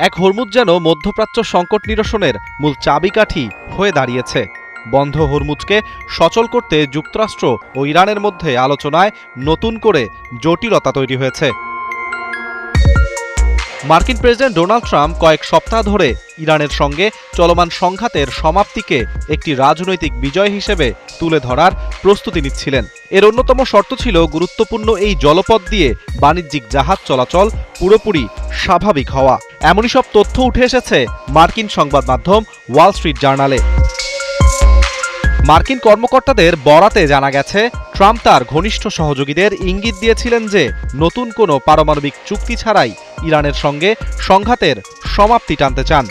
এক হরমুজ যেন মধ্যপ্রাচ্য সংকট নিরসনের মূল চাবিকাঠি হয়ে দাঁড়িয়েছে। বন্ধ হরমুজকে সচল করতে যুক্তরাষ্ট্র ও ইরানের মধ্যে আলোচনায় নতুন করে জটিলতা তৈরি হয়েছে। মার্কিন প্রেসিডেন্ট ডোনাল্ড ট্রাম্প কয়েক সপ্তাহ ধরে ইরানের সঙ্গে চলমান সংঘাতের সমাপ্তিকে একটি রাজনৈতিক বিজয় হিসেবে তুলে ধরার প্রস্তুতি নিচ্ছিলেন। এর অন্যতম শর্ত ছিল গুরুত্বপূর্ণ এই জলপথ দিয়ে বাণিজ্যিক জাহাজ চলাচল পুরোপুরি স্বাভাবিক হওয়া। এমনই সব তথ্য উঠে এসেছে মার্কিন সংবাদ মাধ্যম ওয়াল স্ট্রিট জার্নালে। মার্কিন কর্মকর্তাদের বরাতে জানা গেছে, ট্রাম্প তার ঘনিষ্ঠ সহযোগীদের ইঙ্গিত দিয়েছিলেন যে নতুন কোনো পারমাণবিক চুক্তি ছাড়াই ইরানের সঙ্গে সংঘাতের সমাপ্তি টানতে চান।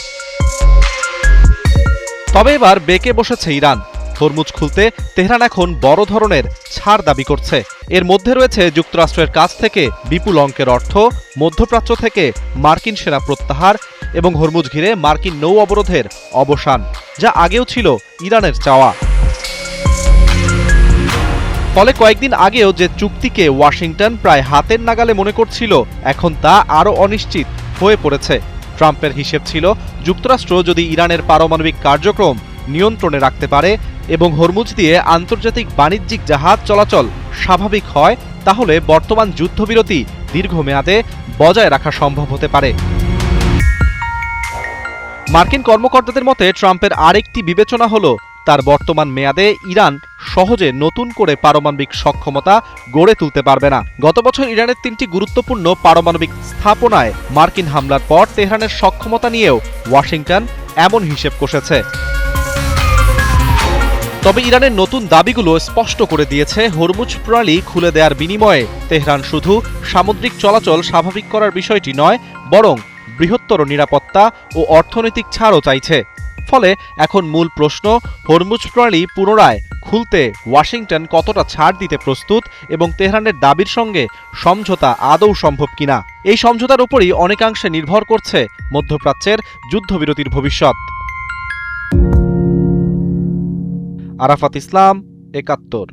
তবে এবার বেঁকে বসেছে ইরান। হরমুজ খুলতে তেহরান এখন বড় ধরনের ছাড় দাবি করছে। এর মধ্যে রয়েছে যুক্তরাষ্ট্রের কাছ থেকে বিপুল অঙ্কের অর্থ, মধ্যপ্রাচ্য থেকে মার্কিন সেনা প্রত্যাহার এবং হরমুজ ঘিরে মার্কিন নৌ অবরোধের অবসান, যা আগেও ছিল ইরানের চাওয়া। ফলে কয়েকদিন আগেও যে চুক্তিকে ওয়াশিংটন প্রায় হাতের নাগালে মনে করছিল, এখন তা আরও অনিশ্চিত হয়ে পড়েছে। ট্রাম্পের হিসেব ছিল, যুক্তরাষ্ট্র যদি ইরানের পারমাণবিক কার্যক্রম নিয়ন্ত্রণে রাখতে পারে এবং হরমুজ দিয়ে আন্তর্জাতিক বাণিজ্যিক জাহাজ চলাচল স্বাভাবিক হয়, তাহলে বর্তমান যুদ্ধবিরতি দীর্ঘমেয়াদে বজায় রাখা সম্ভব হতে পারে। মার্কিন কর্মকর্তাদের মতে, ট্রাম্পের আরেকটি বিবেচনা হলো তার বর্তমান মেয়াদে ইরান সহজে নতুন করে পারমাণবিক সক্ষমতা গড়ে তুলতে পারবে না। গত বছর ইরানের 3টি গুরুত্বপূর্ণ পারমাণবিক স্থাপনায় মার্কিন হামলার পর তেহরানের সক্ষমতা নিয়েও ওয়াশিংটন এমন হিসেব কষেছে। তবে ইরানের নতুন দাবিগুলো স্পষ্ট করে দিয়েছে, হরমুজ প্রণালী খুলে দেওয়ার বিনিময়ে তেহরান শুধু সামুদ্রিক চলাচল স্বাভাবিক করার বিষয়টি নয়, বরং বৃহত্তর নিরাপত্তা ও অর্থনৈতিক ছাড়ও চাইছে। ফলে এখন মূল প্রশ্ন, হরমুজ প্রণালী পুনরায় খুলতে ওয়াশিংটন কতটা ছাড় দিতে প্রস্তুত এবং তেহরানের দাবির সঙ্গে সমঝোতা আদৌ সম্ভব কিনা। এই সমঝোতার উপরই অনেকাংশে নির্ভর করছে মধ্যপ্রাচ্যের যুদ্ধবিরতির ভবিষ্যৎ। আরাফাত ইসলাম, ৭১।